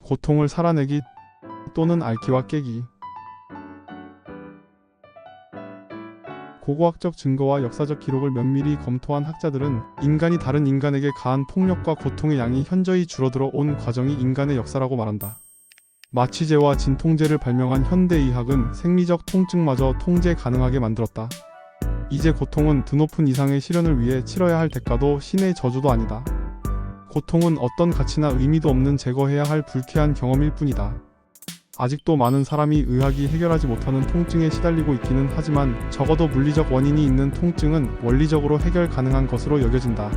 고통을 살아내기 또는 앓기와 깨기. 고고학적 증거와 역사적 기록을 면밀히 검토한 학자들은 인간이 다른 인간에게 가한 폭력과 고통의 양이 현저히 줄어들어 온 과정이 인간의 역사라고 말한다. 마취제와 진통제를 발명한 현대의학은 생리적 통증마저 통제 가능하게 만들었다. 이제 고통은 드높은 이상의 실현을 위해 치러야 할 대가도 신의 저주도 아니다. 고통은 어떤 가치나 의미도 없는 제거해야 할 불쾌한 경험일 뿐이다. 아직도 많은 사람이 의학이 해결하지 못하는 통증에 시달리고 있기는 하지만 적어도 물리적 원인이 있는 통증은 원리적으로 해결 가능한 것으로 여겨진다.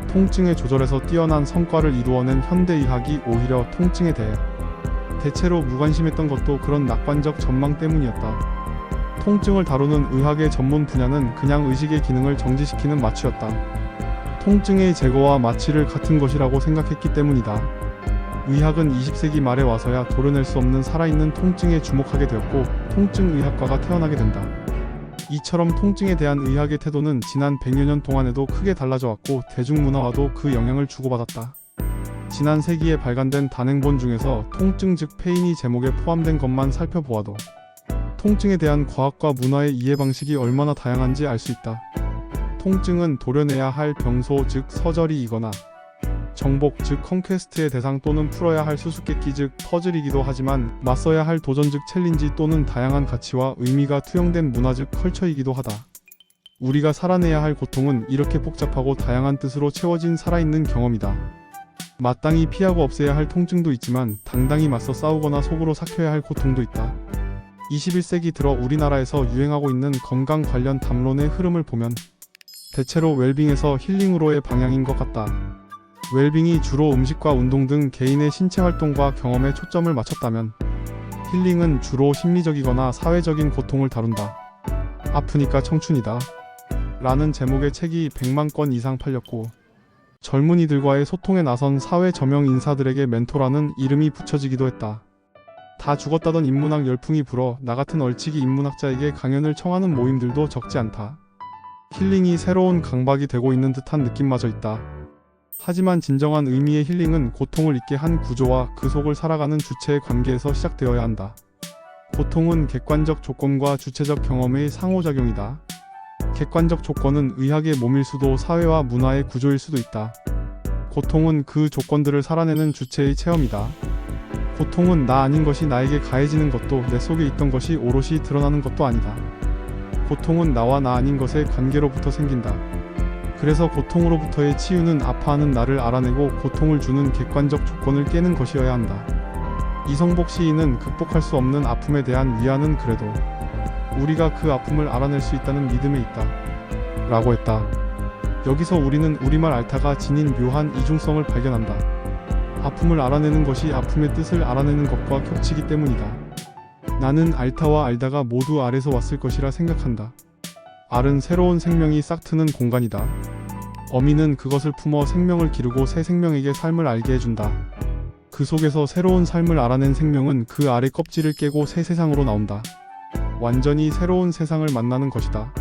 통증의 조절에서 뛰어난 성과를 이루어낸 현대의학이 오히려 통증에 대해 대체로 무관심했던 것도 그런 낙관적 전망 때문이었다. 통증을 다루는 의학의 전문 분야는 그냥 의식의 기능을 정지시키는 마취였다. 통증의 제거와 마취를 같은 것이라고 생각했기 때문이다. 의학은 20세기 말에 와서야 도려낼 수 없는 살아있는 통증에 주목하게 되었고 통증의학과가 태어나게 된다. 이처럼 통증에 대한 의학의 태도는 지난 100여 년 동안에도 크게 달라져 왔고 대중문화와도 그 영향을 주고받았다. 지난 세기에 발간된 단행본 중에서 통증 즉 페인이 제목에 포함된 것만 살펴보아도 통증에 대한 과학과 문화의 이해 방식이 얼마나 다양한지 알 수 있다. 통증은 도려내야 할 병소 즉 서절이이거나 정복 즉 컨퀘스트의 대상 또는 풀어야 할 수수께끼 즉 퍼즐이기도 하지만 맞서야 할 도전 즉 챌린지 또는 다양한 가치와 의미가 투영된 문화 즉 컬처이기도 하다. 우리가 살아내야 할 고통은 이렇게 복잡하고 다양한 뜻으로 채워진 살아있는 경험이다. 마땅히 피하고 없애야 할 통증도 있지만 당당히 맞서 싸우거나 속으로 삭혀야 할 고통도 있다. 21세기 들어 우리나라에서 유행하고 있는 건강 관련 담론의 흐름을 보면 대체로 웰빙에서 힐링으로의 방향인 것 같다. 웰빙이 주로 음식과 운동 등 개인의 신체 활동과 경험에 초점을 맞췄다면 힐링은 주로 심리적이거나 사회적인 고통을 다룬다. 아프니까 청춘이다. 라는 제목의 책이 100만 권 이상 팔렸고 젊은이들과의 소통에 나선 사회 저명 인사들에게 멘토라는 이름이 붙여지기도 했다. 다 죽었다던 인문학 열풍이 불어 나 같은 얼치기 인문학자에게 강연을 청하는 모임들도 적지 않다. 힐링이 새로운 강박이 되고 있는 듯한 느낌마저 있다. 하지만 진정한 의미의 힐링은 고통을 잊게 한 구조와 그 속을 살아가는 주체의 관계에서 시작되어야 한다. 고통은 객관적 조건과 주체적 경험의 상호작용이다. 객관적 조건은 의학의 몸일 수도 사회와 문화의 구조일 수도 있다. 고통은 그 조건들을 살아내는 주체의 체험이다. 고통은 나 아닌 것이 나에게 가해지는 것도 내 속에 있던 것이 오롯이 드러나는 것도 아니다. 고통은 나와 나 아닌 것의 관계로부터 생긴다. 그래서 고통으로부터의 치유는 아파하는 나를 알아내고 고통을 주는 객관적 조건을 깨는 것이어야 한다. 이성복 시인은 극복할 수 없는 아픔에 대한 위안은 그래도 우리가 그 아픔을 알아낼 수 있다는 믿음에 있다. 라고 했다. 여기서 우리는 우리말 알타가 지닌 묘한 이중성을 발견한다. 아픔을 알아내는 것이 아픔의 뜻을 알아내는 것과 겹치기 때문이다. 나는 알타와 알다가 모두 알에서 왔을 것이라 생각한다. 알은 새로운 생명이 싹트는 공간이다. 어미는 그것을 품어 생명을 기르고 새 생명에게 삶을 알게 해준다. 그 속에서 새로운 삶을 알아낸 생명은 그 알의 껍질을 깨고 새 세상으로 나온다. 완전히 새로운 세상을 만나는 것이다.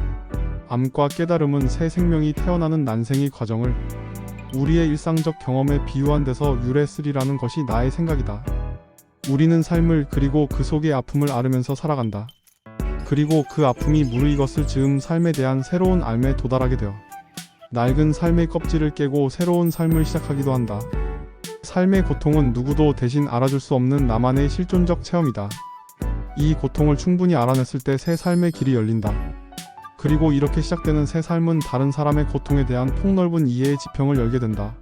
암과 깨달음은 새 생명이 태어나는 난생의 과정을 우리의 일상적 경험에 비유한 데서 유래쓰리라는 것이 나의 생각이다. 우리는 삶을 그리고 그 속의 아픔을 앓으면서 살아간다. 그리고 그 아픔이 무르익었을 즈음 삶에 대한 새로운 알에 도달하게 되어 낡은 삶의 껍질을 깨고 새로운 삶을 시작하기도 한다. 삶의 고통은 누구도 대신 알아줄 수 없는 나만의 실존적 체험이다. 이 고통을 충분히 알아냈을 때 새 삶의 길이 열린다. 그리고 이렇게 시작되는 새 삶은 다른 사람의 고통에 대한 폭넓은 이해의 지평을 열게 된다.